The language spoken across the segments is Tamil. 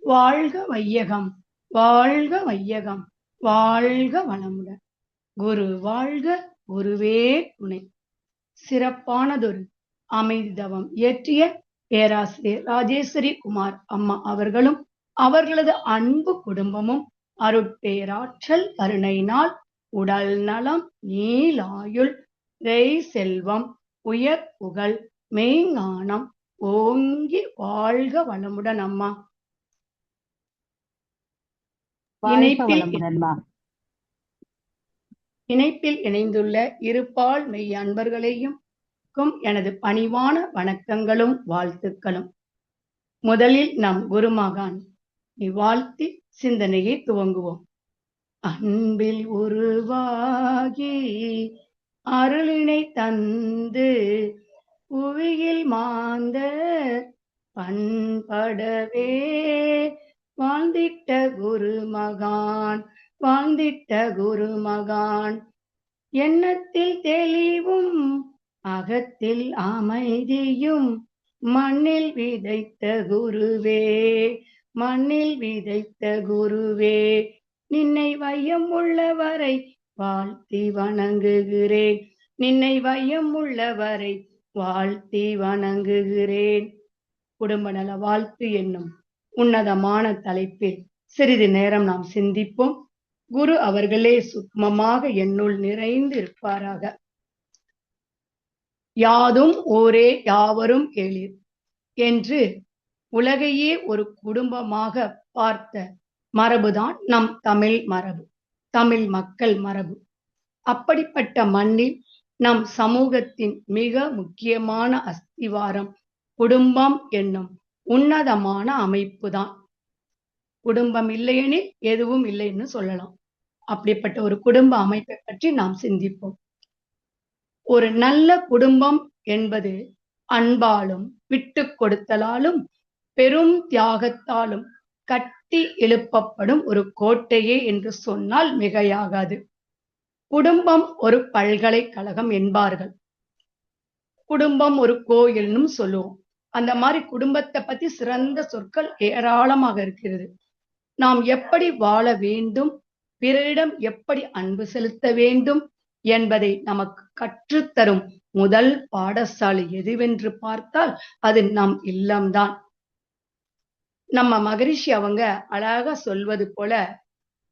வாழ்க வையகம், வாழ்க வையகம், வாழ்க வளமுடன். குரு வாழ்க, குருவே துணை. சிறப்பானதொரு அமைதி தவம் இயற்றிய பேராசிரியர் ராஜேஸ்வரி குமார் அம்மா அவர்களும் அவர்களது அன்பு குடும்பமும் அருட்பேராற்றல் கருணையினால் உடல் நலம், நீலாயுள், செல்வம், உயர் புகழ், மெய்ஞானம் ஓங்கி வாழ்க வளமுடன். அம்மா இணைப்பில் இணைந்துள்ள இருபால் மெய் அன்பர்களையும் எனது பணிவான வணக்கங்களும் வாழ்த்துக்களும். முதலில் நம் குருமகான் வாழ்த்தி சிந்தனையை துவங்குவோம். அன்பில் உருவாகி அருளினை தந்து புவியில் மாந்தர் பண்படவே வாழ்ந்திட்ட குருமகான், வாழ்ந்திட்ட குருமகான். எண்ணத்தில் தெளிவும் அகத்தில் அமைதியும் மண்ணில் விதைத்த குருவே, மண்ணில் விதைத்த குருவே. நின்னை வையம் உள்ளவரை வாழ்த்தி வணங்குகிறேன், நின்னை வையம் உள்ளவரை வாழ்த்தி வணங்குகிறேன். குடும்ப நல வாழ்த்து என்னும் உன்னதமான தலைப்பில் சிறிது நேரம் நாம் சிந்திப்போம். குரு அவர்களே சுக்மமாக என்னுள் நிறைந்து இருப்பாராக. யாதும் ஊரே யாவரும் கேளீர் என்று உலகையே ஒரு குடும்பமாக பார்த்த மரபுதான் நம் தமிழ் மரபு, தமிழ் மக்கள் மரபு. அப்படிப்பட்ட மண்ணில் நம் சமூகத்தின் மிக முக்கியமான அஸ்திவாரம் குடும்பம் என்னும் உன்னதமான அமைப்புதான். குடும்பம் இல்லையெனில் எதுவும் இல்லைன்னு சொல்லலாம். அப்படிப்பட்ட ஒரு குடும்ப அமைப்பை பற்றி நாம் சிந்திப்போம். ஒரு நல்ல குடும்பம் என்பது அன்பாலும் விட்டு கொடுத்தலாலும் பெரும் தியாகத்தாலும் கட்டி எழுப்பப்படும் ஒரு கோட்டையே என்று சொன்னால் மிகையாகாது. குடும்பம் ஒரு பல்கலைக்கழகம் என்பார்கள், குடும்பம் ஒரு கோயில்னும் சொல்லுவோம். அந்த மாதிரி குடும்பத்தை பத்தி சிறந்த சொற்கள் ஏராளமாக இருக்கிறது. நாம் எப்படி வாழ வேண்டும், பிறரிடம் எப்படி அன்பு செலுத்த வேண்டும் என்பதை நமக்கு கற்றுத்தரும் முதல் பாடசாலை எதுவென்று பார்த்தால் அது நம் இல்லம்தான். நம்ம மகரிஷி அவங்க அழகா சொல்வது போல,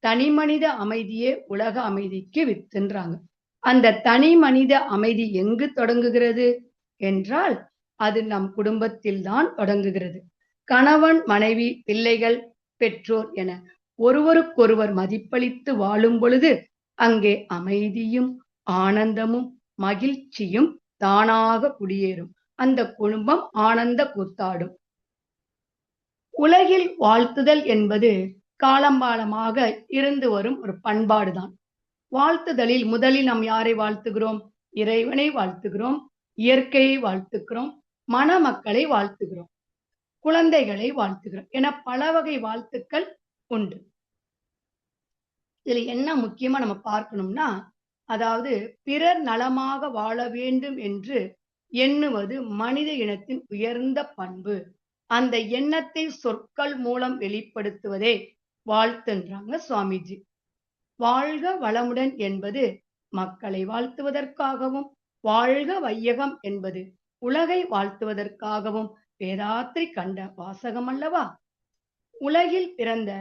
தனி மனித அமைதியே உலக அமைதிக்கு வித்துன்றாங்க. அந்த தனி மனித அமைதி எங்கு தொடங்குகிறது என்றால் அது நம் குடும்பத்தில் தான் தொடங்குகிறது. கணவன், மனைவி, பிள்ளைகள், பெற்றோர் என ஒருவருக்கொருவர் மதிப்பளித்து வாழும் பொழுது அங்கே அமைதியும் ஆனந்தமும் மகிழ்ச்சியும் தானாக குடியேறும். அந்த குடும்பம் ஆனந்த கூத்தாடும். உலகில் வாழ்த்துதல் என்பது காலம்பாலமாக இருந்து வரும் ஒரு பண்பாடுதான். வாழ்த்துதலில் முதலில் நாம் யாரை வாழ்த்துகிறோம்? இறைவனை வாழ்த்துகிறோம், இயற்கையை வாழ்த்துகிறோம், மணமக்களை வாழ்த்துகிறோம், குழந்தைகளை வாழ்த்துகிறோம் என பல வகை வாழ்த்துக்கள் உண்டு. இதுல என்ன முக்கியமா நம்ம பார்க்கணும்னா, அதாவது பிறர் நலமாக வாழ வேண்டும் என்று எண்ணுவது மனித இனத்தின் உயர்ந்த பண்பு. அந்த எண்ணத்தை சொற்கள் மூலம் வெளிப்படுத்துவதே வாழ்த்துன்றாங்க சுவாமிஜி. வாழ்க வளமுடன் என்பது மக்களை வாழ்த்துவதற்காகவும், வாழ்க வையகம் என்பது உலகை வாழ்த்துவதற்காகவும் வேதாத்ரி கண்ட வாசகம் அல்லவா? உலகில் பிறந்த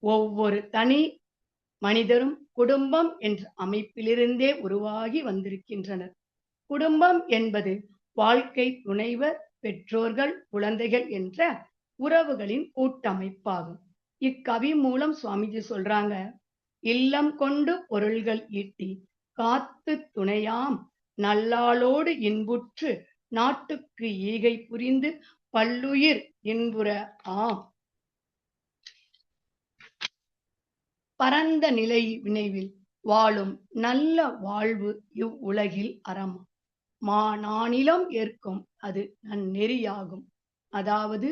ஒவ்வொரு தனி மனிதரும் குடும்பம் என்ற அமைப்பிலிருந்தே உருவாகி வந்திருக்கின்றனர். குடும்பம் என்பது வாழ்க்கை துணைவர், பெற்றோர்கள், குழந்தைகள் என்ற உறவுகளின் கூட்டமைப்பாகும். இக்கவி மூலம் சுவாமிஜி சொல்றாங்க, இல்லம் கொண்டு பொருள்கள் ஈட்டி காத்து துணையாம் நல்லாளோடு இன்புற்று நாட்டுக்கு ஈகை புரிந்து பல்லுயிர் இன்புற ஆம். பரந்த நிலை வினைவில் வாழும் நல்ல வாழ்வு இவ்வுலகில் அறம். நானிலம் ஏற்கும் அது நன்னெறியாகும். அதாவது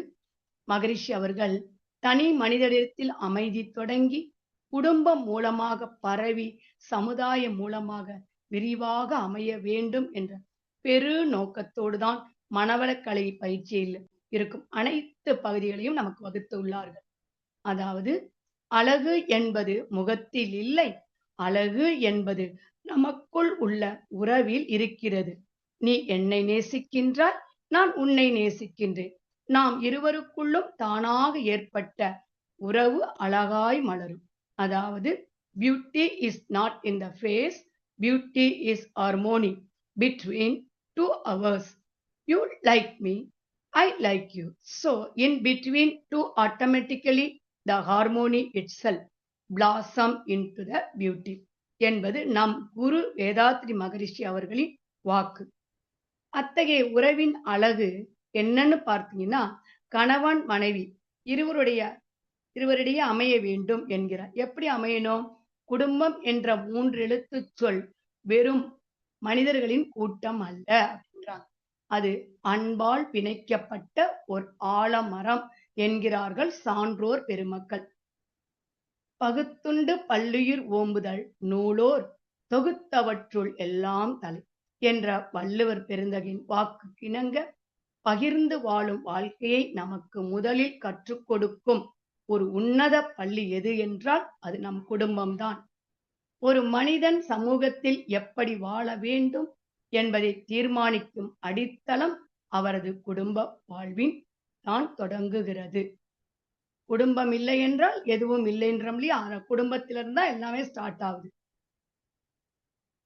மகரிஷி அவர்கள் தனி மனிதரிடத்தில் அமைதி தொடங்கி குடும்பம் மூலமாக பரவி சமுதாயம் மூலமாக விரிவாக அமைய வேண்டும் என்ற பெரு நோக்கத்தோடு தான் மனவளக்கலை பயிற்சியில் இருக்கும் அனைத்து பகுதிகளையும் நமக்கு வகுத்து உள்ளார்கள். அதாவது அழகு என்பது முகத்தில் இல்லை, அழகு என்பது நமக்குள் உள்ள உறவில் இருக்கிறது. நீ என்னை நேசிக்கின்றாய், நான் உன்னை நேசிக்கின்றேன். நாம் இருவருக்குள்ளும் தானாக ஏற்பட்ட உறவு அழகாய் மலரும். அதாவது beauty is not in the face, beauty is harmony between two hours. You like me, I like you. So, in between two, automatically the harmony itself blossom into the beauty. என்பது நம் குரு வேதாத்ரி மகரிஷி அவர்களின் வாக்கு. அத்தகைய உறவின் அழகு என்னன்னு பார்த்தீங்கன்னா, கணவன் மனைவி இருவரிடையே அமைய வேண்டும் என்கிறார். எப்படி அமையணும்? குடும்பம் என்ற 3 எழுத்துச் சொல் வெறும் மனிதர்களின் கூட்டம் அல்ல அப்படின்றாங்க. அது அன்பால் பிணைக்கப்பட்ட ஒரு ஆலமரம் என்கிறார்கள் சான்றோர் பெருமக்கள். பகுத்துண்டு பல்லுயிர் ஓம்புதல் நூலோர் தொகுத்தவற்றுள் எல்லாம் தலை என்ற வள்ளுவர் பெருந்தகையின் வாக்குக்கிணங்க பகிர்ந்து வாழும் வாழ்க்கையை நமக்கு முதலில் கற்றுக் கொடுக்கும் ஒரு உன்னத பள்ளி எது என்றால் அது நம் குடும்பம்தான். ஒரு மனிதன் சமூகத்தில் எப்படி வாழ வேண்டும் என்பதை தீர்மானிக்கும் அடித்தளம் அவரது குடும்ப வாழ்வின் தான் தொடங்குகிறது. குடும்பம் இல்லை என்றால் எதுவும் இல்லை என்றோம் இல்லையா? குடும்பத்திலிருந்து தான் எல்லாமே ஸ்டார்ட் ஆகுது.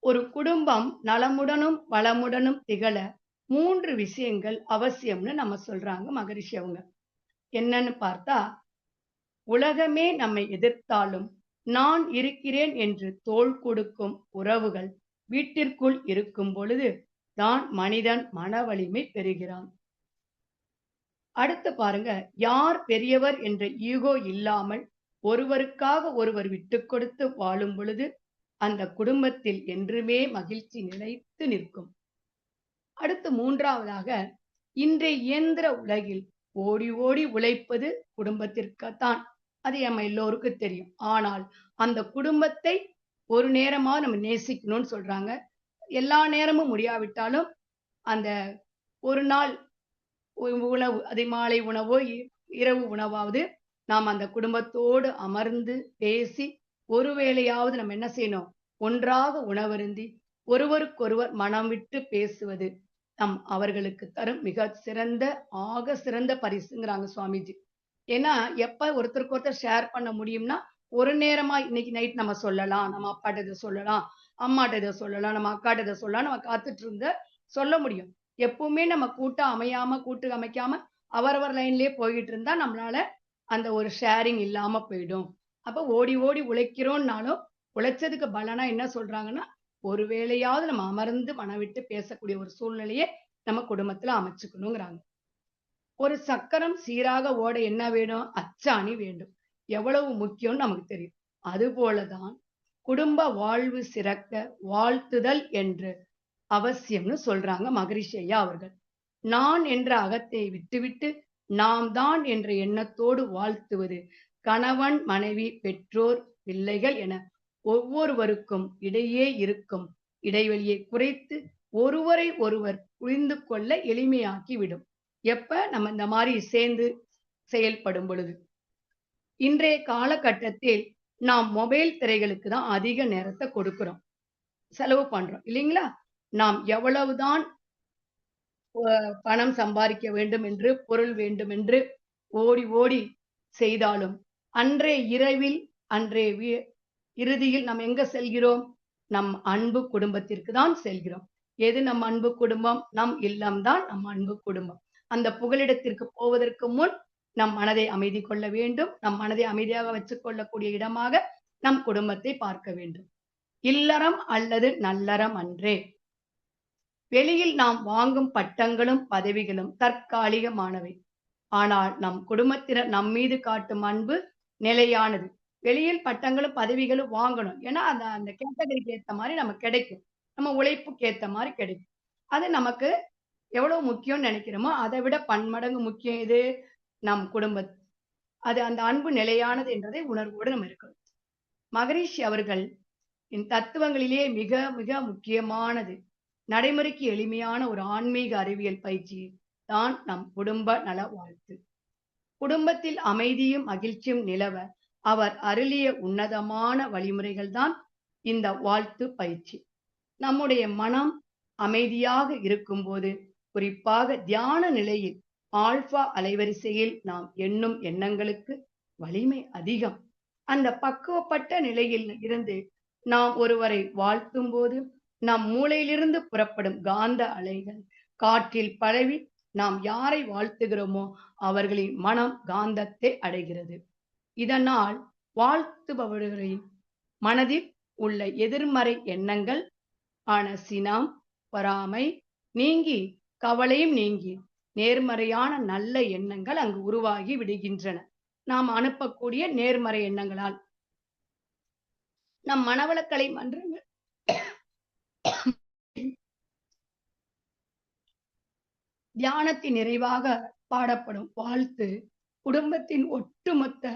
ஒரு குடும்பம் நலமுடனும் வளமுடனும் திகழ 3 விஷயங்கள் அவசியம்னு நம்ம சொல்றாங்க மகரிஷி அவங்க. என்னன்னு பார்த்தா, உலகமே நம்மை எதிர்த்தாலும் நான் இருக்கிறேன் என்று தோள் கொடுக்கும் உறவுகள் வீட்டிற்குள் இருக்கும் பொழுது தான் மனிதன் மன வலிமை பெறுகிறான். அடுத்து பாருங்க, யார் பெரியவர் என்ற ஈகோ இல்லாமல் ஒருவருக்காக ஒருவர் விட்டுக் கொடுத்து வாழும் பொழுது அந்த குடும்பத்தில் என்றுமே மகிழ்ச்சி நிலைத்து நிற்கும். அடுத்து 3வதாக, இன்றைய இயந்திர உலகில் ஓடி ஓடி உழைப்பது குடும்பத்திற்குத்தான். அது நம்ம எல்லோருக்கும் தெரியும். ஆனால் அந்த குடும்பத்தை ஒரு நேரமா நம்ம நேசிக்கணும்னு சொல்றாங்க. எல்லா நேரமும் முடியாவிட்டாலும் அந்த ஒரு நாள் உணவு, அது மாலை உணவோ இரவு உணவாவது நாம் அந்த குடும்பத்தோடு அமர்ந்து பேசி ஒரு வேளையாவது நம்ம என்ன செய்யணும்? ஒன்றாக உணவருந்தி ஒருவருக்கொருவர் மனம் விட்டு பேசுவது நம் அவர்களுக்கு தரும் மிக சிறந்த ஆக சிறந்த பரிசுங்கிறாங்க சுவாமிஜி. ஏன்னா எப்ப ஒருத்தருக்கு ஒருத்தர் ஷேர் பண்ண முடியும்னா, ஒரு நேரமா இன்னைக்கு நைட் நம்ம சொல்லலாம், நம்ம அப்பாட்ட இதை சொல்லலாம், அம்மாட்ட இதை சொல்லலாம், நம்ம அக்காட்ட இதை சொல்லலாம், நம்ம காத்துட்டு இருந்த சொல்ல முடியும். எப்பவுமே நம்ம கூட்டம் அமையாம கூட்டு அமைக்காம அவரவர் லைன்லயே போய்கிட்டு இருந்தா நம்மளால அந்த ஒரு ஷேரிங் இல்லாம போயிடும். அப்ப ஓடி ஓடி உழைக்கிறோம்னாலும் உழைச்சதுக்கு பலனா என்ன சொல்றாங்கன்னா, ஒரு வேளையாவது நம்ம அமர்ந்து மனவிட்டு பேசக்கூடிய ஒரு சூழ்நிலையை நம்ம குடும்பத்துல அமைச்சுக்கணுங்கிறாங்க. ஒரு சக்கரம் சீராக ஓட என்ன வேணும்? அச்சாணி வேண்டும். எவ்வளவு முக்கியம்னு நமக்கு தெரியும். அதுபோலதான் குடும்ப வாழ்வு சிறக்க வாழ்த்துதல் என்று அவசியம்னு சொல்றாங்க மகரிஷி ஐயா அவர்கள். நான் என்ற அகத்தை விட்டுவிட்டு நாம் தான் என்ற எண்ணத்தோடு வாழ்த்துவது கணவன் மனைவி பெற்றோர் பிள்ளைகள் என ஒவ்வொருவருக்கும் இடையே இருக்கும் இடைவெளியை குறைத்து ஒருவரை ஒருவர் புரிந்து கொள்ள எளிமையாக்கி விடும். எப்ப நம்ம இந்த மாதிரி சேர்ந்து செயல்படும் பொழுது. இன்றைய காலகட்டத்தில் நாம் மொபைல் திரைகளுக்கு தான் அதிக நேரத்தை கொடுக்கிறோம், செலவு பண்றோம் இல்லைங்களா? நாம் எவ்வளவுதான் பணம் சம்பாதிக்க வேண்டும் என்று, பொருள் வேண்டும் என்று ஓடி ஓடி செய்தாலும் அன்றைய இரவில் அன்றைய இறுதியில் நாம் எங்க செல்கிறோம்? நம் அன்பு குடும்பத்திற்கு தான் செல்கிறோம். எது நம் அன்பு குடும்பம்? நம் இல்லம்தான் நம் அன்பு குடும்பம். அந்த புகலிடத்திற்கு போவதற்கு முன் நம் மனதை அமைதி கொள்ள வேண்டும். நம் மனதை அமைதியாக வச்சுக் கொள்ளக்கூடிய இடமாக நம் குடும்பத்தை பார்க்க வேண்டும். இல்லறம் அல்லது நல்லறம் அன்றே. வெளியில் நாம் வாங்கும் பட்டங்களும் பதவிகளும் தற்காலிகமானவை. ஆனால் நம் குடும்பத்தினர் நம் மீது காட்டும் அன்பு நிலையானது. வெளியில் பட்டங்களும் பதவிகளும் வாங்கணும். ஏன்னா அந்த கேட்டகரிக்கு ஏத்த மாதிரி நமக்கு கிடைக்கும். நம்ம உழைப்புக்கு ஏத்த மாதிரி கிடைக்கும். அது நமக்கு எவ்வளவு முக்கியம்னு நினைக்கிறோமோ அதை விட பன்மடங்கு முக்கியம் எது? நம் குடும்பம். அது அந்த அன்பு நிலையானது என்றதை உணர்வோடு நம்ம இருக்கணும். மகரிஷி அவர்கள் தத்துவங்களிலே மிக மிக முக்கியமானது நடைமுறைக்கு எளிமையான ஒரு ஆன்மீக அறிவியல் பயிற்சி தான் நம் குடும்ப நல வாழ்த்து. குடும்பத்தில் அமைதியும் மகிழ்ச்சியும் நிலவ அவர் அருளிய உன்னதமான வழிமுறைகள்தான் இந்த வாழ்த்து பயிற்சி. நம்முடைய மனம் அமைதியாக இருக்கும்போது, குறிப்பாக தியான நிலையில் ஆல்பா அலைவரிசையில் நாம் எண்ணும் எண்ணங்களுக்கு வலிமை அதிகம். அந்த பக்குவப்பட்ட நிலையில் இருந்து நாம் ஒருவரை வாழ்த்தும் போது நம் மூளையிலிருந்து புறப்படும் காந்த அலைகள் காற்றில் பரவி நாம் யாரை வாழ்த்துகிறோமோ அவர்களின் மனம் காந்தத்தை அடைகிறது. இதனால் வாழ்த்துபவர்களின் மனதில் உள்ள எதிர்மறை எண்ணங்கள் ஆன சினம், பொறாமை நீங்கி, கவலையும் நீங்கி நேர்மறையான நல்ல எண்ணங்கள் அங்கு உருவாகி விடுகின்றன. நாம் அனுப்பக்கூடிய நேர்மறை எண்ணங்களால் நம் மனவளக்கலை மன்றங்கள் தியானத்தின் நிறைவாக பாடப்படும் வாழ்த்து குடும்பத்தின் ஒட்டுமொத்த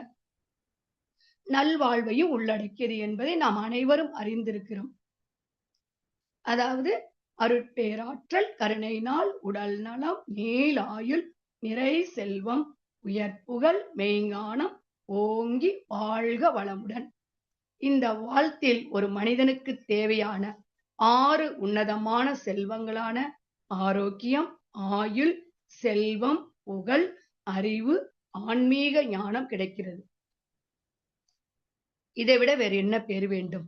நல்வாழ்வையும் உள்ளடக்கியது என்பதை நாம் அனைவரும் அறிந்திருக்கிறோம். அதாவது அருட்பேராற்றல், கருணையினால் உடல் நலம், நீளாயுள், நிறை செல்வம், உயர்ப்புகள், மெய்ஞானம் ஓங்கி வாழ்க வளமுடன். இந்த வாழ்த்தில் ஒரு மனிதனுக்கு தேவையான 6 உன்னதமான செல்வங்களான ஆரோக்கியம், ஆயுள், செல்வம், புகழ், அறிவு, ஆன்மீக ஞானம் கிடைக்கிறது. இதைவிட வேறு என்ன பேர் வேண்டும்?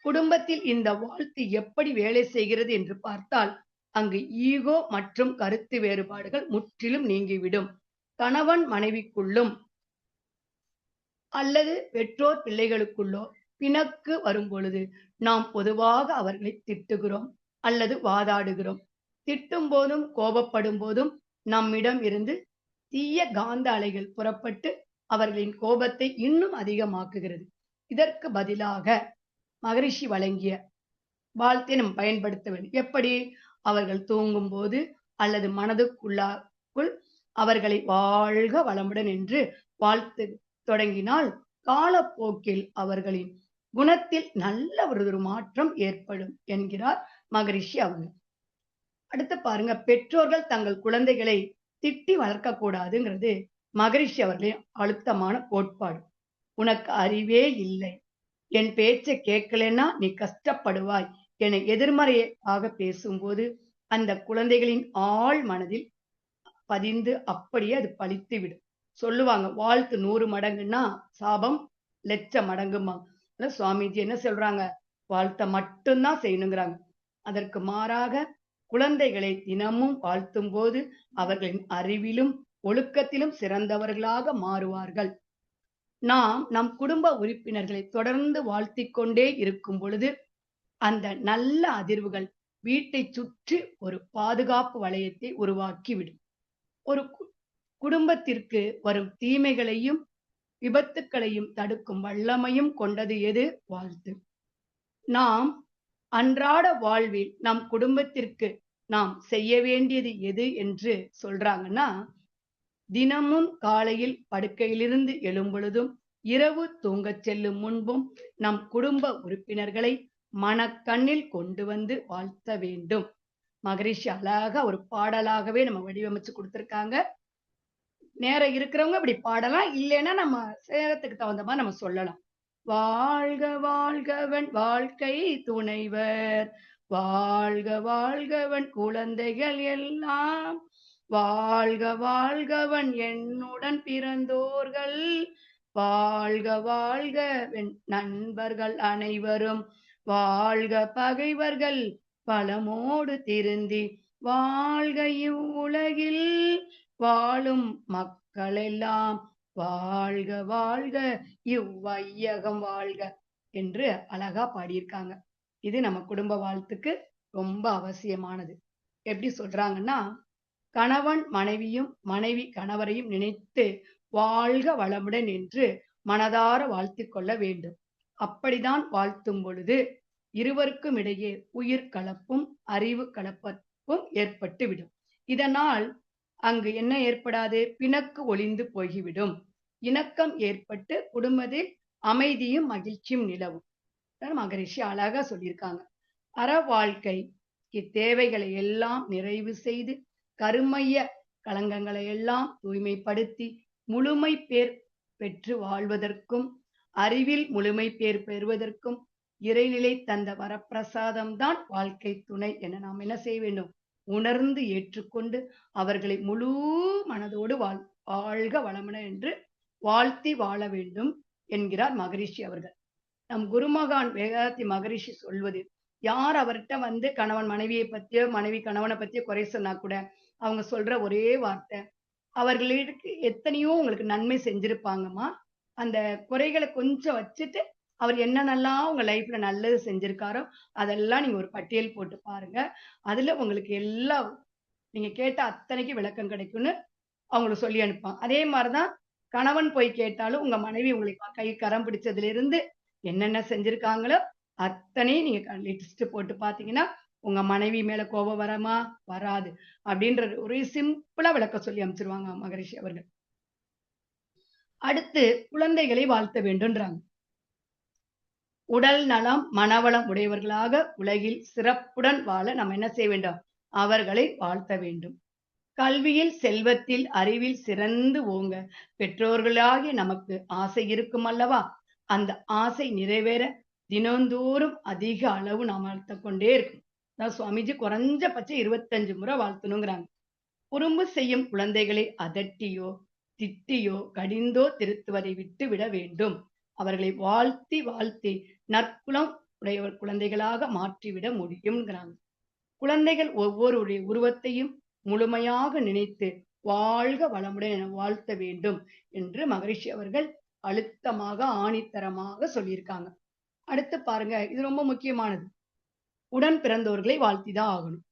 குடும்பத்தில் இந்த வாழ்த்து எப்படி வேலை செய்கிறது என்று பார்த்தால், அங்கு ஈகோ மற்றும் கருத்து வேறுபாடுகள் முற்றிலும் நீங்கிவிடும். கணவன் மனைவிக்குள்ளும் அல்லது பெற்றோர் பிள்ளைகளுக்குள்ளோ பிணக்கு வரும் பொழுது நாம் பொதுவாக அவர்களை திட்டுகிறோம் அல்லது வாதாடுகிறோம். திட்டும் போதும் கோபப்படும் போதும் நம்மிடம் இருந்து தீய காந்த அலைகள் புறப்பட்டு அவர்களின் கோபத்தை இன்னும் அதிகமாக்குகிறது. இதற்கு பதிலாக மகரிஷி வழங்கிய வாழ்த்தை நாம் பயன்படுத்த வேண்டும். எப்படி? அவர்கள் தூங்கும் போது அல்லது மனதுக்குள்ளாக்குள் அவர்களை வாழ்க வளமுடன் என்று வாழ்த்து தொடங்கினால் காலப்போக்கில் அவர்களின் குணத்தில் நல்ல ஒரு மாற்றம் ஏற்படும் என்கிறார் மகரிஷி அவங்க. அடுத்து பாருங்க, பெற்றோர்கள் தங்கள் குழந்தைகளை திட்டி வளர்க்க கூடாதுங்கிறது மகரிஷி அவர்களின் அழுத்தமான கோட்பாடு. உனக்கு அறிவே இல்லை, என் பேச்சை கேட்கலன்னா நீ கஷ்டப்படுவாய் என எதிர்மறையாக பேசும்போது அந்த குழந்தைகளின் ஆழ் மனதில் பதிந்து அப்படியே அது பலித்து விடும். சொல்லுவாங்க, வாழ்த்து 100 மடங்குன்னா சாபம் 1,00,000 மடங்குமா. சுவாமிஜி என்ன சொல்றாங்க? வாழ்த்த மட்டும்தான் செய்யணுங்கிறாங்க. அதற்கு மாறாக குழந்தைகளை தினமும் வாழ்த்தும் போது அவர்களின் அறிவிலும் ஒழுக்கத்திலும் சிறந்தவர்களாக மாறுவார்கள். நாம் நம் குடும்ப உறுப்பினர்களை தொடர்ந்து வாழ்த்திக் கொண்டே இருக்கும் பொழுது அந்த நல்ல அதிர்வுகள் வீட்டை சுற்றி ஒரு பாதுகாப்பு வளையத்தை உருவாக்கிவிடும். ஒரு குடும்பத்திற்கு வரும் தீமைகளையும் விபத்துக்களையும் தடுக்கும் வல்லமையும் கொண்டது எது? வாழ்த்து. நாம் அன்றாட வாழ்வில் நம் குடும்பத்திற்கு நாம் செய்ய வேண்டியது எது என்று சொல்றாங்கன்னா, தினமும் காலையில் படுக்கையிலிருந்து எழும்பொழுதும் இரவு தூங்கச் செல்லும் முன்பும் நம் குடும்ப உறுப்பினர்களை மனக்கண்ணில் கொண்டு வந்து வாழ்த்த வேண்டும். மகரிஷி அழகா ஒரு பாடலாகவே நம்ம வடிவமைச்சு கொடுத்திருக்காங்க. நேரம் இருக்கிறவங்க இப்படி பாடலாம், இல்லைன்னா நம்ம நேரத்துக்கு தகுந்த மாதிரி நம்ம சொல்லலாம். வாழ்க வாழ்கவன் வாழ்க்கை துணைவர், வாழ்க வாழ்கவன் குழந்தைகள் எல்லாம், வாழ்க வாழ்கவன் என்னுடன் பிறந்தோர்கள், வாழ்க வாழ்கவன் நண்பர்கள் அனைவரும், வாழ்க பகைவர்கள் பலமோடு திருந்தி, வாழ்க இவ்வுலகில் வாழும் மக்களெல்லாம், வாழ்க வாழ்க இவ்வையகம் வாழ்க என்று அழகா பாடியிருக்காங்க. இது நம்ம குடும்ப வாழ்த்துக்கு ரொம்ப அவசியமானது. எப்படி சொல்றாங்கன்னா, கணவன் மனைவியும் மனைவி கணவரையும் நினைத்து வாழ்க வளமுடன் என்று மனதார வாழ்த்திக் கொள்ள வேண்டும். அப்படிதான் வாழ்த்தும் பொழுது இருவருக்கும் இடையே உயிர் கலப்பும் அறிவு கலப்பும் ஏற்பட்டுவிடும். இதனால் அங்கு என்ன ஏற்படாது? பிணக்கு ஒளிந்து போய்விடும். இணக்கம் ஏற்பட்டு குடும்பத்தில் அமைதியும் மகிழ்ச்சியும் நிலவும். மகரிஷி அழகா சொல்லியிருக்காங்க. அற வாழ்க்கை இத்தேவைகளை எல்லாம் நிறைவு செய்து கருமைய களங்கங்களை எல்லாம் தூய்மைப்படுத்தி முழுமை பேர் பெற்று வாழ்வதற்கும், அறிவில் முழுமை பேர் பெறுவதற்கும் இறைநிலை தந்த வரப்பிரசாதம் தான் வாழ்க்கை துணை என நாம் என்ன செய்ய வேண்டும்? உணர்ந்து ஏற்றுக்கொண்டு அவர்களை முழு மனதோடு வாழ்க வளமுடன் என்று வாழ்த்தி வாழ வேண்டும் என்கிறார் மகரிஷி அவர்கள். நம் குருமகான் வேதாத்தி மகரிஷி சொல்வது, யார் அவர்கிட்ட வந்து கணவன் மனைவியை பத்தியோ மனைவி கணவனை பத்தியோ குறை சொன்னா கூட அவங்க சொல்ற ஒரே வார்த்தை, அவர்களுக்கு எத்தனையோ உங்களுக்கு நன்மை செஞ்சிருப்பாங்கம்மா, அந்த குறைகளை கொஞ்சம் வச்சுட்டு அவர் என்னென்னலாம் உங்க லைஃப்ல நல்லது செஞ்சிருக்காரோ அதெல்லாம் நீங்க ஒரு பட்டியல் போட்டு பாருங்க. அதுல உங்களுக்கு எல்லாம் நீங்க கேட்ட அத்தனைக்கு விளக்கம் கிடைக்கும்னு அவங்களுக்கு சொல்லி அனுப்பாங்க. அதே மாதிரிதான் கணவன் போய் கேட்டாலும் உங்க மனைவி உங்களுக்கு கை கரம் பிடிச்சதுல இருந்து என்னென்ன செஞ்சிருக்காங்களோ அத்தனையும் நீங்க லிஸ்ட் போட்டு பாத்தீங்கன்னா உங்க மனைவி மேல கோபம் வரமா வராது அப்படின்ற ஒரு சிம்பிளா விளக்கம் சொல்லி அமைச்சிருவாங்க மகரிஷி அவர்கள். அடுத்து குழந்தைகளை வாழ்த்த வேண்டும்ன்றாங்க. உடல் நலம் மனவளம் உடையவர்களாக உலகில் சிறப்புடன் வாழ நம்ம என்ன செய்ய வேண்டும்? அவர்களை வாழ்த்த வேண்டும். கல்வியில் செல்வத்தில் அறிவில் சிறந்து ஓங்க பெற்றோர்களாகிய நமக்கு ஆசை இருக்கும் அல்லவா? அந்த ஆசை நிறைவேற தினந்தோறும் அதிக அளவு நாம் வாழ்த்த கொண்டே இருக்கும். சுவாமிஜி குறைஞ்சபட்சம் 25 முறை வாழ்த்தணுங்கிறாங்க. குறும்பு செய்யும் குழந்தைகளை அதட்டியோ திட்டியோ கடிந்தோ திருத்துவதை விட்டு விட வேண்டும். அவர்களை வாழ்த்தி வாழ்த்தி நற்குலம் உடையவர் குழந்தைகளாக மாற்றிவிட முடியும்ங்கிறாங்க. குழந்தைகள் ஒவ்வொருடைய உருவத்தையும் முழுமையாக நினைத்து வாழ்க வளமுடன் என வாழ்த்த வேண்டும் என்று மகரிஷி அவர்கள் அழுத்தமாக ஆணித்தரமாக சொல்லியிருக்காங்க. அடுத்து பாருங்க, இது ரொம்ப முக்கியமானது. உடன் பிறந்தோர்களை வாழ்த்திதான் ஆகணும்.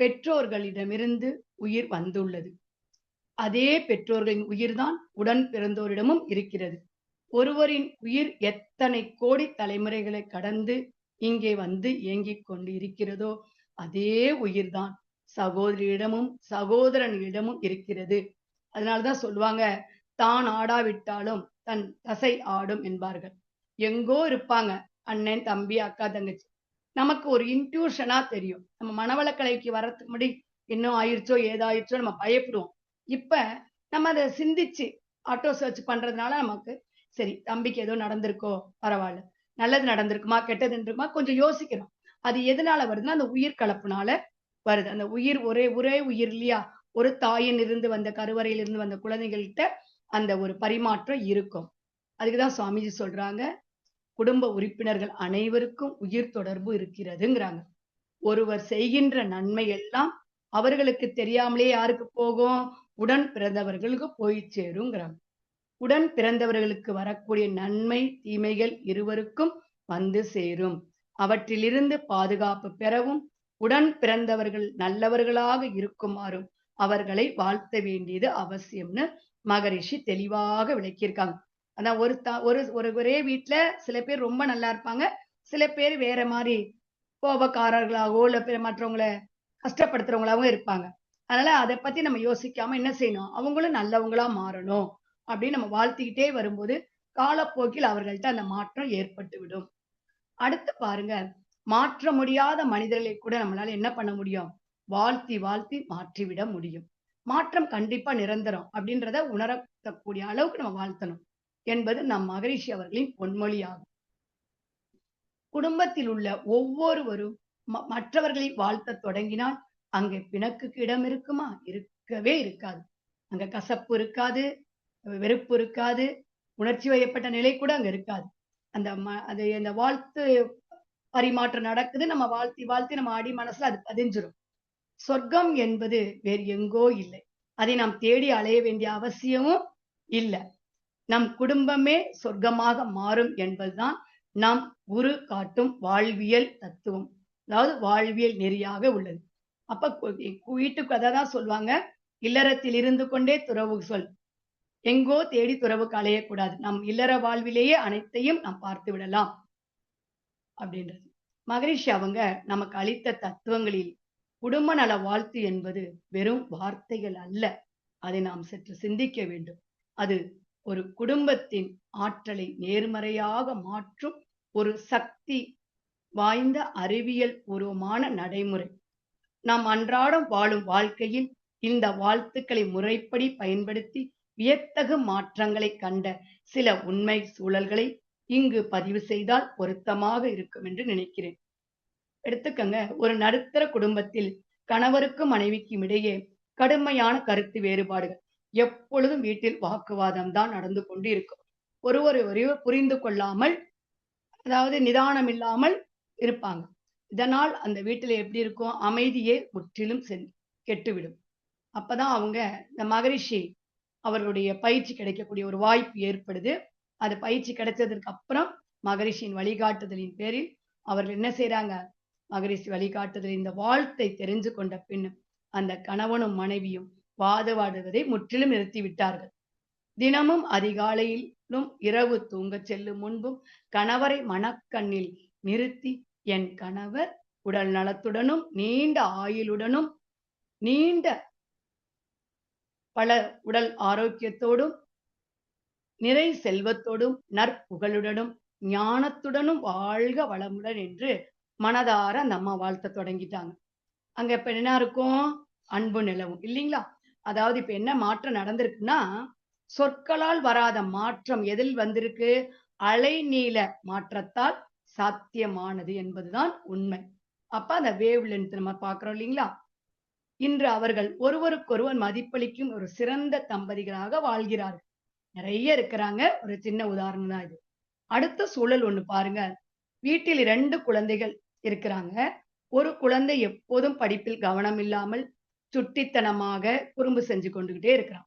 பெற்றோர்களிடமிருந்து உயிர் வந்துள்ளது. அதே பெற்றோர்களின் உயிர்தான் உடன் பிறந்தோரிடமும் இருக்கிறது. ஒருவரின் உயிர் எத்தனை கோடி தலைமுறைகளை கடந்து இங்கே வந்து இயங்கிக் கொண்டு இருக்கிறதோ அதே உயிர்தான் சகோதரியிடமும் சகோதரனிடமும் இருக்கிறது. அதனாலதான் சொல்லுவாங்க, தான் ஆடாவிட்டாலும் தன் தசை ஆடும் என்பார்கள். எங்கோ இருப்பாங்க அண்ணன் தம்பி அக்கா தங்கச்சி, நமக்கு ஒரு இன்ட்யூஷனா தெரியும். நம்ம மனவளக்கலைக்கு வர்றதுக்கு முன்னாடி இன்னும் ஆயிடுச்சோ ஏதாயிடுச்சோ நம்ம பயப்படுவோம். இப்ப நம்ம அதை சிந்திச்சு ஆட்டோ சர்ச் பண்றதுனால நமக்கு சரி, தம்பிக்கு ஏதோ நடந்திருக்கோ பரவாயில்ல, நல்லது நடந்திருக்குமா கெட்டது இருக்குமா கொஞ்சம் யோசிக்கிறோம். அது எதனால வருதுன்னா அந்த உயிர் கலப்புனால வருது. அந்த உயிர் ஒரே உயிர் இல்லையா? ஒரு தாயின் இருந்து வந்த கருவறையிலிருந்து வந்த குழந்தைகள்கிட்ட அந்த ஒரு பரிமாற்றம் இருக்கும். அதுக்குதான் சுவாமிஜி சொல்றாங்க, குடும்ப உறுப்பினர்கள் அனைவருக்கும் உயிர் தொடர்பு இருக்கிறதுங்கிறாங்க. ஒருவர் செய்கின்ற நன்மை எல்லாம் அவர்களுக்கு தெரியாமலே யாருக்கு போகும்? உடன் பிறந்தவர்களுக்கு போய் சேருங்கிறாங்க. உடன் பிறந்தவர்களுக்கு வரக்கூடிய நன்மை தீமைகள் இருவருக்கும் வந்து சேரும். அவற்றிலிருந்து பாதுகாப்பு பெறவும் உடன் பிறந்தவர்கள் நல்லவர்களாக இருக்குமாறும் அவர்களை வாழ்த்த வேண்டியது அவசியம்னு மகரிஷி தெளிவாக விளக்கியிருக்காங்க. அதான் ஒரே வீட்டுல சில பேர் ரொம்ப நல்லா இருப்பாங்க, சில பேர் வேற மாதிரி கோபக்காரர்களாகவோ இல்ல மற்றவங்களை கஷ்டப்படுத்துறவங்களாவும் இருப்பாங்க. அதனால அதை பத்தி நம்ம யோசிக்காம என்ன செய்யணும்? அவங்களும் நல்லவங்களா மாறணும் அப்படின்னு நம்ம வாழ்த்திக்கிட்டே வரும்போது காலப்போக்கில் அவர்கள்ட்ட அந்த மாற்றம் ஏற்பட்டு விடும். அடுத்து பாருங்க, மாற்ற முடியாத மனிதர்களை கூட நம்மளால என்ன பண்ண முடியும்? வாழ்த்தி வாழ்த்தி மாற்றிவிட முடியும். மாற்றம் கண்டிப்பா நிரந்தரம் அப்படின்றத உணரக்கூடிய அளவுக்கு நம்ம வாழ்த்தணும் என்பது நம் மகரிஷி அவர்களின் பொன்மொழியாகும். குடும்பத்தில் உள்ள ஒவ்வொருவரும் மற்றவர்களை வாழ்த்த தொடங்கினால் அங்கே பிணக்குக்கு இடம் இருக்குமா? இருக்கவே இருக்காது. அங்க கசப்பு இருக்காது, வெறுப்பு இருக்காது, உணர்ச்சி வயப்பட்ட நிலை கூட அங்க இருக்காது. அந்த வாழ்த்து பரிமாற்றம் நடக்குது, நம்ம வாழ்த்தி வாழ்த்தி நம்ம அடி மனசுல அது பதிஞ்சிரும். சொர்க்கம் என்பது வேறு எங்கோ இல்லை. அதை நாம் தேடி அலைய வேண்டிய அவசியமும் இல்லை. நம் குடும்பமே சொர்க்கமாக மாறும் என்பதுதான் நம் குரு காட்டும் வாழ்வியல் தத்துவம். அதாவது வாழ்வியல் நெறியாக உள்ளது. அப்ப வீட்டுக்கு அதான் சொல்லுவாங்க, இல்லறத்தில் இருந்து கொண்டே துறவு சொல், எங்கோ தேடி துறவுக்கு அலையக்கூடாது, நம் இல்லற வாழ்விலேயே அனைத்தையும் நாம் பார்த்து விடலாம் அப்படின்றது. மகரிஷி அவங்க நமக்கு அளித்த தத்துவங்களில் குடும்ப நல வாழ்த்து என்பது வெறும் வார்த்தைகள் அல்ல. அதை நாம் சற்று சிந்திக்க வேண்டும். அது ஒரு குடும்பத்தின் ஆற்றலை நேர்மறையாக மாற்றும் ஒரு சக்தி வாய்ந்த அறிவியல் பூர்வமான நடைமுறை. நாம் அன்றாடம் வாழும் வாழ்க்கையில் இந்த வாழ்த்துக்களை முறைப்படி பயன்படுத்தி வியத்தகு மாற்றங்களை கண்ட சில உண்மை சூழல்களை இங்கு பதிவு செய்தால் பொருத்தமாக இருக்கும் என்று நினைக்கிறேன். எடுத்துக்கங்க, ஒரு நடுத்தர குடும்பத்தில் கணவருக்கும் மனைவிக்கும் இடையே கடுமையான கருத்து வேறுபாடுகள். எப்பொழுதும் வீட்டில் வாக்குவாதம் தான் நடந்து கொண்டு இருக்கும். ஒருவர் புரிந்து கொள்ளாமல், அதாவது நிதானம் இல்லாமல் இருப்பாங்க. இதனால் அந்த வீட்டில எப்படி இருக்கும்? அமைதியே முற்றிலும் கெட்டுவிடும். அப்பதான் அவங்க இந்த மகரிஷி அவர்களுடைய பயிற்சி கிடைக்கக்கூடிய ஒரு வாய்ப்பு ஏற்படுது. அது பயிற்சி கிடைச்சதற்கு அப்புறம் மகரிஷியின் வழிகாட்டுதலின் பேரில் அவர்கள் என்ன செய்றாங்க? மகரிஷி வழிகாட்டுதல் இந்த வாழ்த்தை தெரிந்து கொண்ட பின் அந்த கணவனும் மனைவியும் வாதவாடுவதை முற்றிலும் நிறுத்திவிட்டார்கள். தினமும் அதிகாலையிலும் இரவு தூங்கச் செல்லும் முன்பும் கணவரை மனக்கண்ணில் நிறுத்தி, என் கணவர் உடல் நலத்துடனும் நீண்ட ஆயுளுடனும் நீண்ட பல உடல் ஆரோக்கியத்தோடும் நிறை செல்வத்தோடும் நற்புகழுடனும் ஞானத்துடனும் வாழ்க வளமுடன் என்று மனதார அந்த அம்மா வாழ்த்த தொடங்கிட்டாங்க. அங்க இப்ப என்ன இருக்கும்? அன்பு நிலவும் இல்லைங்களா? அதாவது இப்ப என்ன மாற்றம் நடந்திருக்குன்னா, சொற்களால் வராத மாற்றம் எதில் வந்திருக்கு? அலைநீள மாற்றத்தால் சாத்தியமானது என்பதுதான் உண்மை. அப்ப அந்த வேவ் லென்த் நம்ம பார்க்கிறோம் இல்லைங்களா? இன்று அவர்கள் ஒருவருக்கொருவர் மதிப்பளிக்கும் ஒரு சிறந்த தம்பதிகளாக வாழ்கிறார்கள். நிறைய இருக்கிறாங்க. ஒரு சின்ன உதாரணம் தான் இது. அடுத்த சூழல் ஒண்ணு பாருங்க. வீட்டில் 2 குழந்தைகள் இருக்கிறாங்க. ஒரு குழந்தை எப்போதும் படிப்பில் கவனம் இல்லாமல் சுட்டித்தனமாக குறும்பு செஞ்சு கொண்டுகிட்டே இருக்கிறான்.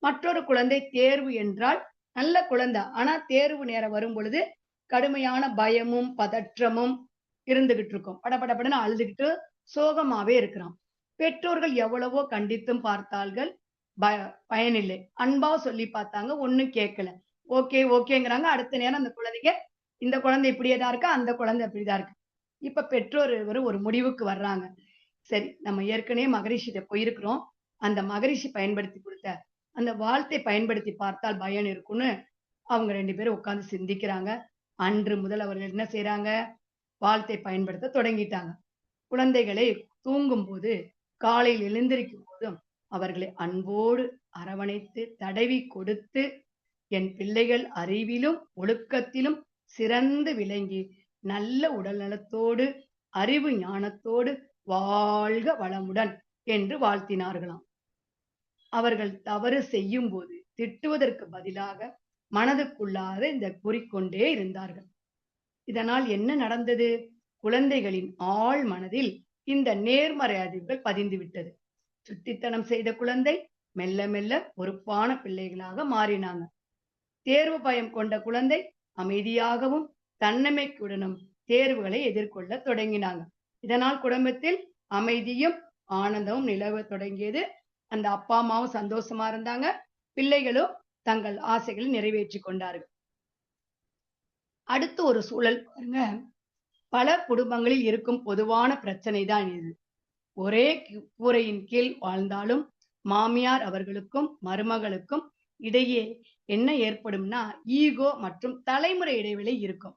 மற்றொரு குழந்தை தேர்வு என்றால் நல்ல குழந்தை. ஆனா தேர்வு நேரம் வரும் பொழுது கடுமையான பயமும், பதற்றமும் இருந்துகிட்டு இருக்கும். படபடபடன்னு அழுதுகிட்டு சோகமாவே இருக்கிறான். பெற்றோர்கள் எவ்வளவோ கண்டித்தும் பார்த்தார்கள். பயனில்லை. அன்பா சொல்லி பார்த்தாங்க. ஒண்ணும் கேட்கல. ஓகே, ஓகேங்கிறாங்க. அடுத்த நேரம் அந்த குழந்தைங்க, இந்த குழந்தை இப்படியே தான் இருக்கு, அந்த குழந்தை இப்படிதான் இருக்கு. இப்ப பெற்றோர் இருவரும் ஒரு முடிவுக்கு வர்றாங்க. சரி, நம்ம ஏற்கனவே மகரிஷிட்ட போயிருக்கிறோம். அந்த மகரிஷி பயன்படுத்தி குடுத்த அந்த வார்த்தை பயன்படுத்தி பார்த்தால் பயன் இருக்கும்னு அவங்க 2 பேரும் உட்கார்ந்து சிந்திக்கிறாங்க. அன்று முதல் அவர்கள் என்ன செய்றாங்க? வார்த்தை பயன்படுத்த தொடங்கிட்டாங்க. குழந்தைகளை தூங்கும்போது, காலையில் எழுந்திருக்கும் போதும் அவர்களை அன்போடு அரவணைத்து, தடவி கொடுத்து, என் பிள்ளைகள் அறிவிலும், ஒழுக்கத்திலும் சிறந்து விளங்கி, நல்ல உடல் நலத்தோடு, அறிவு ஞானத்தோடு வாழ்க வளமுடன் என்று வாழ்த்தினார்களாம். அவர்கள் தவறு செய்யும்போது திட்டுவதற்கு பதிலாக மனதுக்குள்ளாக இந்த கூறிக்கொண்டே இருந்தார்கள். இதனால் என்ன நடந்தது? குழந்தைகளின் ஆழ் மனதில் இந்த நேர்மறை அறிவுகள் பதிந்து விட்டது. சுட்டித்தனம் செய்த குழந்தை மெல்ல மெல்ல பொறுப்பான பிள்ளைகளாக மாறினாங்க. தேர்வு பயம் கொண்ட குழந்தை அமைதியாகவும் தன்னமைக்குடனும் தேர்வுகளை எதிர்கொள்ள தொடங்கினாங்க. இதனால் குடும்பத்தில் அமைதியும் ஆனந்தமும் நிலவ தொடங்கியது. அந்த அப்பா அம்மாவும் சந்தோஷமா இருந்தாங்க. பிள்ளைகளும் தங்கள் ஆசைகளை நிறைவேற்றிக் கொண்டார்கள். அடுத்து ஒரு சூழல் பாருங்க. பல குடும்பங்களில் இருக்கும் பொதுவான பிரச்சனை தான் இது. ஒரே கூரையின் கீழ் வாழ்ந்தாலும் மாமியார் அவர்களுக்கும் மருமகளுக்கும் இடையே என்ன ஏற்படும்னா, ஈகோ மற்றும் தலைமுறை இடைவெளி இருக்கும்.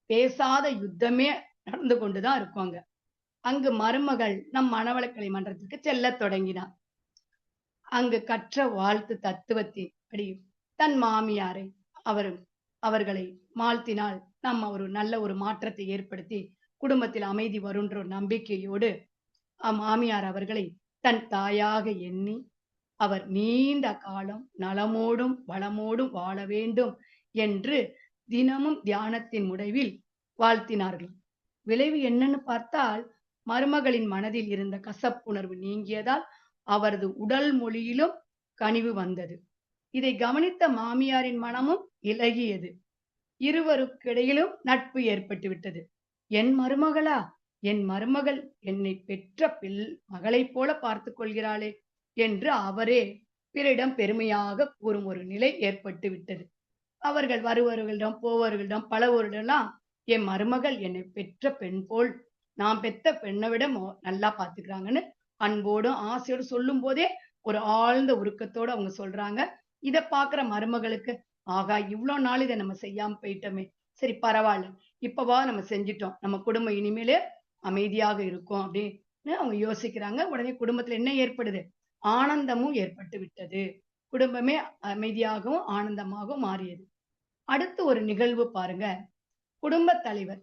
பேசாத யுத்தமே நடந்து கொண்டுதான் இருக்கும் அங்க. அங்கு மருமகள் நம் மனவளக்கலை மன்றத்துக்கு செல்லத் தொடங்கினார். அங்கு கற்ற வாழ்த்து தத்துவத்தின் படி தன் மாமியாரை அவர்களை மாழ்த்தினால் நம்ம ஒரு நல்ல ஒரு மாற்றத்தை ஏற்படுத்தி குடும்பத்தில் அமைதி வருன்ற ஒரு நம்பிக்கையோடு மாமியார் அவர்களை தன் தாயாக எண்ணி அவர் நீண்ட காலம் நலமோடும் வளமோடும் வாழ வேண்டும் என்று தினமும் தியானத்தின் முடிவில் வாழ்த்தினார்கள். விளைவு என்னன்னு பார்த்தால், மருமகளின் மனதில் இருந்த கசப்புணர்வு நீங்கியதால் அவரது உடல் மொழியிலும் கனிவு வந்தது. இதை கவனித்த மாமியாரின் மனமும் இலகியது. இருவருக்கிடையிலும் நட்பு ஏற்பட்டு விட்டது. என் மருமகளா? என் மருமகள் என்னை பெற்ற மகளைப் போல பார்த்துக் கொள்கிறாளே என்று அவரே பிறரிடம் பெருமையாக கூறும் ஒரு நிலை ஏற்பட்டு விட்டது. அவர்கள் வருபவர்களிடம் போவர்களிடம் பலவரிடம்லாம், என் மருமகள் என்னை பெற்ற பெண் போல், நான் பெத்த பெண்ணை விட நல்லா பாத்துக்கிறாங்கன்னு அன்போடும் ஆசையோடு சொல்லும் போதே ஒரு ஆழ்ந்த உருக்கத்தோடு அவங்க சொல்றாங்க. இத பாக்குற மருமகளுக்கு, ஆகா இவ்வளவு நாள் இதை நம்ம செய்யாம போயிட்டோமே, சரி பரவாயில்ல, இப்பவா நம்ம செஞ்சிட்டோம், நம்ம குடும்பம் இனிமேலே அமைதியாக இருக்கும் அப்படின்னு அவங்க யோசிக்கிறாங்க. உடனே குடும்பத்துல என்ன ஏற்படுது? ஆனந்தமும் ஏற்பட்டு விட்டது. குடும்பமே அமைதியாகவும் ஆனந்தமாகவும் மாறியது. அடுத்து ஒரு நிகழ்வு பாருங்க. குடும்பத் தலைவர்.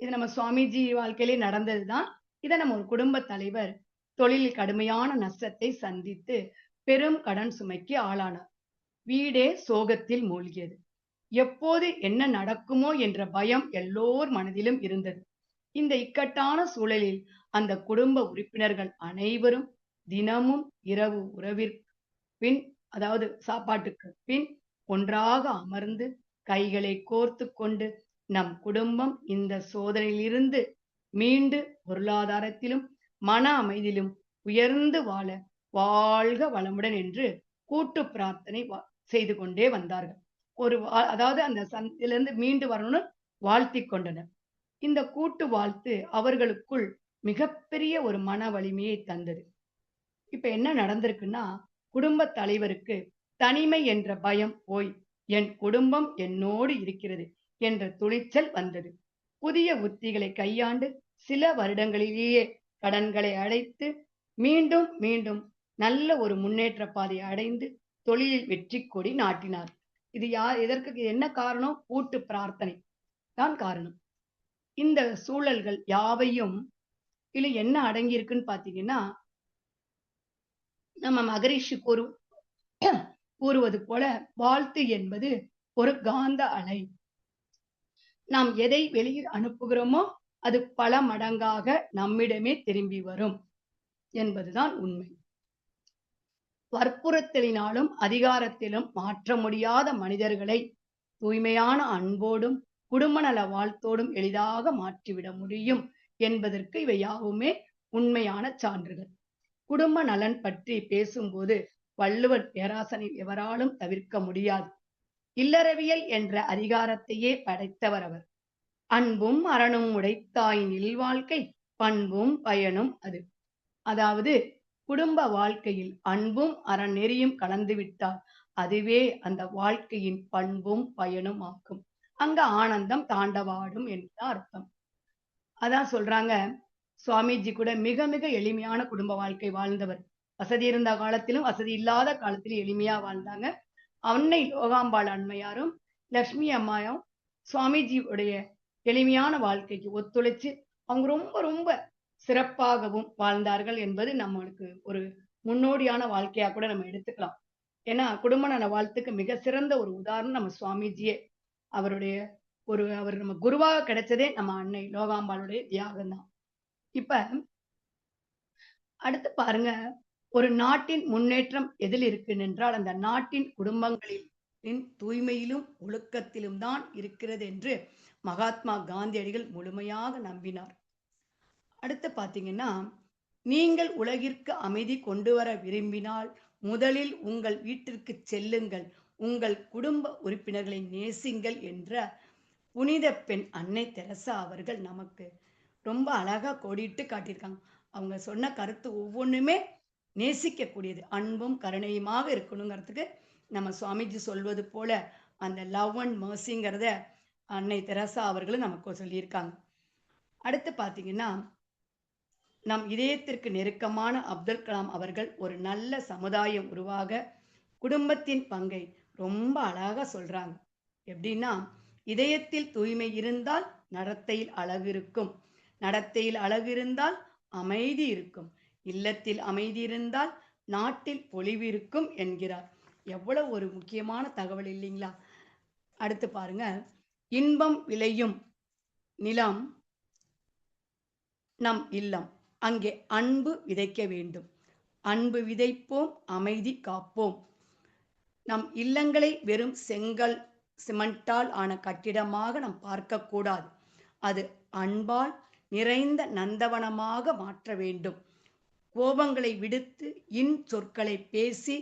இது நம்ம சுவாமிஜி வாழ்க்கையிலே நடந்தது தான். இத நம்ம ஒரு குடும்பத் தலைவர் தொழிலில் கடுமையான நஷ்டத்தை சந்தித்து பெரும் கடன் சுமைக்கு ஆளானார். வீடே சோகத்தில் மூழ்கியது. எப்போது என்ன நடக்குமோ என்ற பயம் எல்லோர் மனதிலும் இருந்தது. இந்த இக்கட்டான சூழலில் அந்த குடும்ப உறுப்பினர்கள் அனைவரும் தினமும் இரவு உறவிற்கு பின், அதாவது சாப்பாட்டுக்கு பின் ஒன்றாக அமர்ந்து கைகளை கோர்த்துக் கொண்டு நம் குடும்பம் இந்த சோதனையிலிருந்து மீண்டு பொருளாதாரத்திலும் மன அமைதியிலும் உயர்ந்து வாழ வாழ்க வளமுடன் என்று கூட்டு பிரார்த்தனை செய்து கொண்டே வந்தார்கள். அதாவது அந்த சந்திலிருந்து மீண்டு வரணும்னு வாழ்த்திக் கொண்டனர். இந்த கூட்டு வாழ்த்து அவர்களுக்குள் மிகப்பெரிய ஒரு மன வலிமையை தந்தது. இப்ப என்ன நடந்திருக்குன்னா, குடும்பத் தலைவருக்கு தனிமை என்ற பயம் போய், என் குடும்பம் என்னோடு இருக்கிறது என்ற துணிச்சல் வந்தது. புதிய உத்திகளை கையாண்டு சில வருடங்களிலேயே கடன்களை அடைத்து மீண்டும் மீண்டும் நல்ல ஒரு முன்னேற்ற பாதையை அடைந்து தொழிலில் வெற்றி கொடி நாட்டினார். இது இதற்கு என்ன காரணம்? கூட்டு பிரார்த்தனை தான் காரணம். இந்த சூழல்கள் யாவையும் இதுல என்ன அடங்கி இருக்குன்னு பாத்தீங்கன்னா, நம்ம மகரிஷி கூறுவது போல வாழ்த்து என்பது ஒரு காந்த அலை. நாம் எதை வெளியில் அனுப்புகிறோமோ அது பல மடங்காக நம்மிடமே திரும்பி வரும் என்பதுதான் உண்மை. வற்புறுத்தலினாலும் அதிகாரத்திலும் மாற்ற முடியாத மனிதர்களை தூய்மையான அன்போடும் குடும்ப நல வாழ்த்தோடும் எளிதாக மாற்றிவிட முடியும் என்பதற்கு இவை யாவுமே உண்மையான சான்றுகள். குடும்ப நலன் பற்றி பேசும்போது வள்ளுவர் பேராசனை எவராலும் தவிர்க்க முடியாது. இல்லறவியல் என்ற அதிகாரத்தையே படைத்தவர் அவர். அன்பும் அறனும் உடைத்தாயின் இல்வாழ்க்கை பண்பும் பயனும் அது. அதாவது குடும்ப வாழ்க்கையில் அன்பும் அறநெறியும் கலந்துவிட்டால் அதுவே அந்த வாழ்க்கையின் பண்பும் பயனும் ஆக்கும். அங்க ஆனந்தம் தாண்டவாடும் என்று அர்த்தம். அதான் சொல்றாங்க, சுவாமிஜி கூட மிக மிக எளிமையான குடும்ப வாழ்க்கை வாழ்ந்தவர். வசதி இருந்த காலத்திலும் வசதி இல்லாத காலத்திலும் எளிமையா வாழ்ந்தாங்க. அன்னை லோகாம்பாள் அன்மையாரும் லட்சுமி அம்மாவும் சுவாமிஜியுடைய எளிமையான வாழ்க்கைக்கு ஒத்துழைச்சு அவங்க ரொம்ப ரொம்ப சிறப்பாகவும் வாழ்ந்தார்கள் என்பது நம்மளுக்கு ஒரு முன்னோடியான வாழ்க்கையா கூட நம்ம எடுத்துக்கலாம். ஏன்னா குடும்ப நல வாழ்த்துக்கு மிக சிறந்த ஒரு உதாரணம் நம்ம சுவாமிஜியே. அவருடைய அவர் நம்ம குருவாக கிடைச்சதே நம்ம அன்னை லோகாம்பாளுடைய தியாகம் தான். இப்ப அடுத்து பாருங்க, ஒரு நாட்டின் முன்னேற்றம் எதில் இருக்கு என்றால் அந்த நாட்டின் குடும்பங்களில் தூய்மையிலும் ஒழுக்கத்திலும் தான் இருக்கிறது என்று மகாத்மா காந்தியடிகள் முழுமையாக நம்பினார். அடுத்து பாத்தீங்கன்னா, நீங்கள் உலகிற்கு அமைதி கொண்டு வர விரும்பினால் முதலில் உங்கள் வீட்டிற்கு செல்லுங்கள், உங்கள் குடும்ப உறுப்பினர்களை நேசிங்கள் என்ற புனித பெண் அன்னை தெரசா அவர்கள் நமக்கு ரொம்ப அழகா கோடிட்டு காட்டியிருக்காங்க. அவங்க சொன்ன கருத்து ஒவ்வொன்றுமே நேசிக்கக்கூடியது. அன்பும் கருணையுமாக இருக்கணுங்கிறதுக்கு நம்ம சுவாமிஜி சொல்வது போல அந்த லவ் அண்ட் மர்சிங்கிறத அன்னை தெரசா அவர்களும் நமக்கு சொல்லியிருக்காங்க. அடுத்து பார்த்தீங்கன்னா, நம் இதயத்திற்கு நெருக்கமான அப்துல் கலாம் அவர்கள் ஒரு நல்ல சமுதாயம் உருவாக குடும்பத்தின் பங்கை ரொம்ப அழகா சொல்றாங்க. எப்படின்னா, இதயத்தில் தூய்மை இருந்தால் நடத்தையில் அழகு இருக்கும், நடத்தையில் அழகு இருந்தால் அமைதி இருக்கும், இல்லத்தில் அமைதி இருந்தால் நாட்டில் பொலிவு இருக்கும் என்கிறார். எவ்வளவு ஒரு முக்கியமான தகவல் இல்லைங்களா? அடுத்து பாருங்க, இன்பம் விளையும் நிலம் நம் இல்லம், அங்கே அன்பு விதைக்க வேண்டும். அன்பு விதைப்போம், அமைதி காப்போம். நம் இல்லங்களை வெறும் செங்கல் சிமெண்டால் ஆன கட்டிடமாக நாம் பார்க்கக்கூடாது. அது அன்பால் நிறைந்த நந்தவனமாக மாற்ற வேண்டும். கோபங்களை விடுத்து சொற்களை பேசி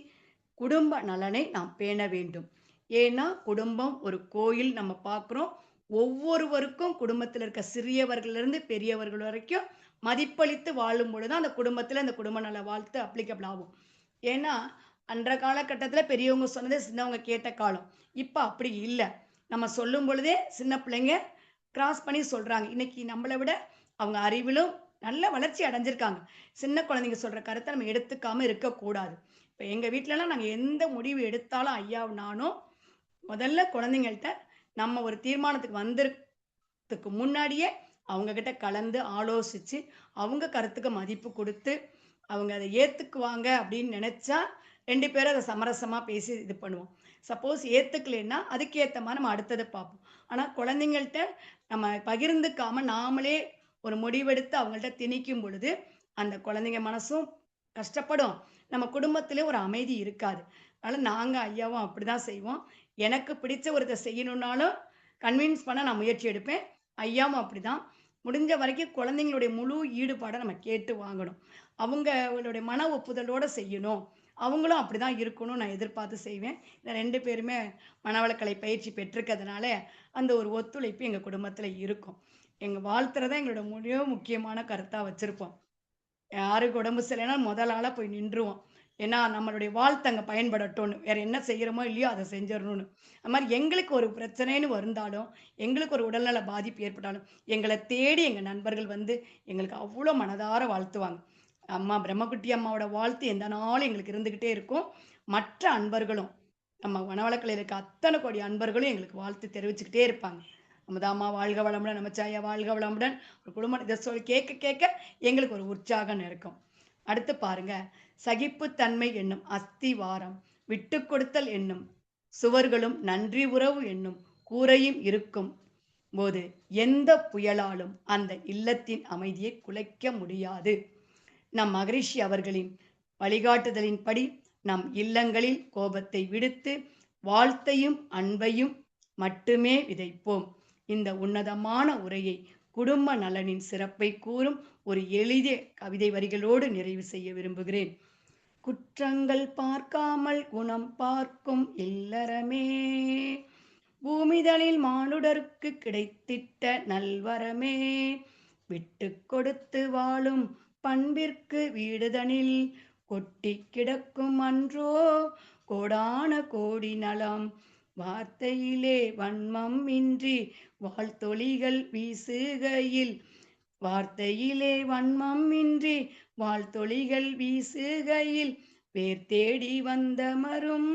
குடும்ப நலனை நாம் பேண வேண்டும். ஏன்னா குடும்பம் ஒரு கோயில் நம்ம பார்க்கிறோம். ஒவ்வொருவருக்கும் குடும்பத்தில் இருக்க சிறியவர்களிலிருந்து பெரியவர்கள் வரைக்கும் மதிப்பளித்து வாழும் பொழுது அந்த குடும்பத்தில் அந்த குடும்ப நல வாழ்த்து அப்ளிகபிள் ஆகும். ஏன்னா அன்ற காலகட்டத்தில் பெரியவங்க சொன்னதை சின்னவங்க கேட்ட காலம். இப்போ அப்படி இல்லை. நம்ம சொல்லும் பொழுதே சின்ன பிள்ளைங்க கிராஸ் பண்ணி சொல்றாங்க. இன்னைக்கு நம்மளை விட அவங்க அறிவிலும் நல்ல வளர்ச்சி அடைஞ்சிருக்காங்க. சின்ன குழந்தைங்க சொல்ற கருத்தை நம்ம எடுத்துக்காம இருக்கக்கூடாது. இப்ப எங்க வீட்லலாம் நாங்க எந்த முடிவு எடுத்தாலும் ஐயாவும் நானும் முதல்ல குழந்தைங்கள்ட்ட நம்ம ஒரு தீர்மானத்துக்கு வந்ததுக்கு முன்னாடியே அவங்க கிட்ட கலந்து ஆலோசிச்சு, அவங்க கருத்துக்கு மதிப்பு குடுத்து, அவங்க அத ஏத்துக்குவாங்க அப்படின்னு நெனச்சா, 2 பேரும் அத சமரசமா பேசி இது பண்ணுவோம். சப்போஸ் ஏத்துக்கலைன்னா, அதுக்கேத்த மாரி நம்ம அடுத்தத பார்ப்போம். ஆனா குழந்தைங்கள்ட்ட நம்ம பகிர்ந்துக்காம நாமளே ஒரு முடிவெடுத்து அவங்கள்ட்ட திணிக்கும் பொழுது, அந்த குழந்தைங்க மனசும் கஷ்டப்படும். நம்ம குடும்பத்திலே ஒரு அமைதி இருக்காது. அதனால நாங்க ஐயாவும் அப்படிதான் செய்வோம். எனக்கு பிடிச்ச ஒருத்த செய்யணும்னாலும், கன்வின்ஸ் பண்ண நான் முயற்சி எடுப்பேன். ஐயாவும் அப்படிதான். முடிஞ்ச வரைக்கும் குழந்தைங்களுடைய முழு ஈடுபாட நம்ம கேட்டு வாங்கணும். அவங்களுடைய மன ஒப்புதலோட செய்யணும். அவங்களும் அப்படிதான் இருக்கணும்னு நான் எதிர்பார்த்து செய்வேன். இந்த 2 பேருமே மனவளக்கலை பயிற்சி பெற்றிருக்கிறதுனால, அந்த ஒரு ஒத்துழைப்பு எங்க குடும்பத்தில இருக்கும். எங்க வாழ்த்துறத எங்களோட முக்கியமான கருத்தா வச்சிருப்போம். யாருக்கு உடம்பு சரியில்லைன்னா முதல் ஆளா போய் நின்றுவோம். ஏன்னா, நம்மளுடைய வாழ்த்து அங்க பயன்படட்டும்னு. வேற என்ன செய்றோமோ இல்லையோ அத செஞ்சிரணும்னு. அது மாரி எங்களுக்கு ஒரு பிரச்சனைன்னு வந்தாலும், எங்களுக்கு ஒரு உடல்நல பாதிப்பு ஏற்பட்டாலும், எங்கள தேடி எங்க நண்பர்கள் வந்து எங்களுக்கு அவ்ளோ மனதார வாழ்த்துவாங்க. அம்மா பிரம்மகுட்டி அம்மாவோட வாழ்த்து எந்த நாளும் எங்களுக்கு இருந்துகிட்டே இருக்கும். மற்ற அன்பர்களும், நம்ம மனவளக்கலையில இருக்க அத்தன கோடி அன்பர்களும் எங்களுக்கு வாழ்த்து தெரிவிச்சுக்கிட்டே இருப்பாங்க. "அமுதாம்மா வாழ்க வளமுடன், நமச்சிவாயா வாழ்க வளமுடன்." ஒரு குடும்பம் இத கேட்க கேட்க எங்களுக்கு ஒரு உற்சாகம் இருக்கும். அடுத்து பாருங்க, சகிப்புத்தன்மை என்னும் அஸ்திவாரம், விட்டுக் கொடுத்தல் என்னும் சுவர்களும், நன்றி உறவு என்னும் கூரையும் இருக்கும் போது, எந்த புயலாலும் அந்த இல்லத்தின் அமைதியை குலைக்க முடியாது. நம் மகரிஷி அவர்களின் வழிகாட்டுதலின்படி நம் இல்லங்களில் கோபத்தை விடுத்து, வாழ்த்தையும் அன்பையும் மட்டுமே விதைப்போம். இந்த உன்னதமான உரையை குடும்ப நலனின் சிறப்பை கூறும் ஒரு எளிய கவிதை வரிகளோடு நிறைவு செய்ய விரும்புகிறேன். குற்றங்கள் பார்க்காமல் குணம் பார்க்கும் இல்லறமே, பூமிதனில் மானுடர்க்கு கிடைத்திட்ட நல்வரமே, விட்டுக் கொடுத்து வாழும் பண்பிற்கு வீடுதனில் கொட்டிக் கிடக்கும் அன்றோ கோடான கோடி நலம். வார்த்தையிலே வன்மம் இன்றி வாழ்த்தொளிகள் வீசுகையில், வார்த்தையிலே வன்மம் இன்றி வாழ்த்தொளிகள் வீசுகையில், வேர் தேடி வந்தமரும்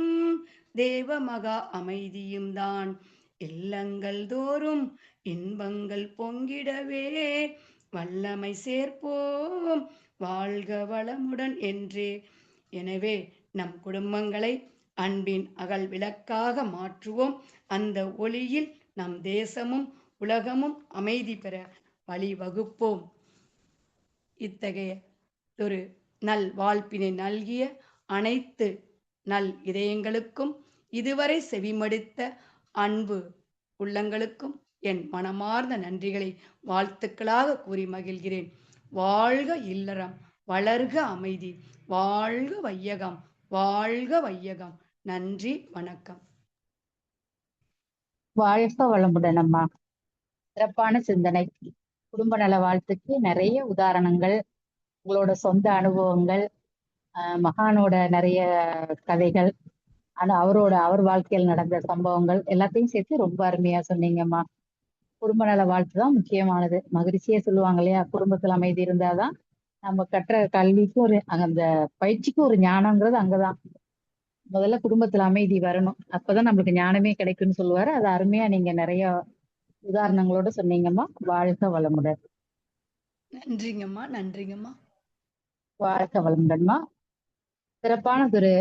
தேவ மகா அமைதியும் தான். இல்லங்கள் தோறும் இன்பங்கள் பொங்கிடவே வல்லமை சேர்ப்போம் வாழ்க வளமுடன் என்றே. எனவே நம் குடும்பங்களை அன்பின் அகல் விளக்காக மாற்றுவோம். அந்த ஒளியில் நம் தேசமும் உலகமும் அமைதி பெற வழிவகுப்போம். இத்தகைய ஒரு நல் வாழ்ப்பினை நல்கிய அனைத்து நல் இதயங்களுக்கும், இதுவரை செவிமடுத்த அன்பு உள்ளங்களுக்கும் என் மனமார்ந்த நன்றிகளை வாழ்த்துக்களாக கூறி மகிழ்கிறேன். வாழ்க இல்லறம், வளர்க அமைதி, வாழ்க வையகம், வாழ்க வையகம். நன்றி, வணக்கம். வாழ்க வளமுடன் அம்மா. சிறப்பான சிந்தனை. குடும்ப நல வாழ்த்துக்கு நிறைய உதாரணங்கள், உங்களோட சொந்த அனுபவங்கள், மகானோட நிறைய கதைகள், அவர் வாழ்க்கையில் நடந்த சம்பவங்கள் எல்லாத்தையும் சேர்த்து ரொம்ப அருமையா சொன்னீங்கம்மா. குடும்ப நல வாழ்த்து தான் முக்கியமானது. மகிழ்ச்சியே சொல்லுவாங்க இல்லையா, குடும்பத்துல அமைதி இருந்தாதான் நம்ம கற்ற கல்விக்கும் அந்த பயிற்சிக்கும் ஒரு ஞானம்ங்கிறது அங்கதான். முதல்ல குடும்பத்துல அமைதி வரணும், அப்பதான் நம்மளுக்கு ஞானமே கிடைக்கும்னு சொல்லுவாரு. அது அருமையா நீங்க நிறைய உதாரணங்களோட சொன்னீங்கம்மா. வாழ்க வளமுடன். நன்றிங்கம்மா, நன்றிங்கம்மா. வாழ்க வளமுடன்மா. சிறப்பானதொரு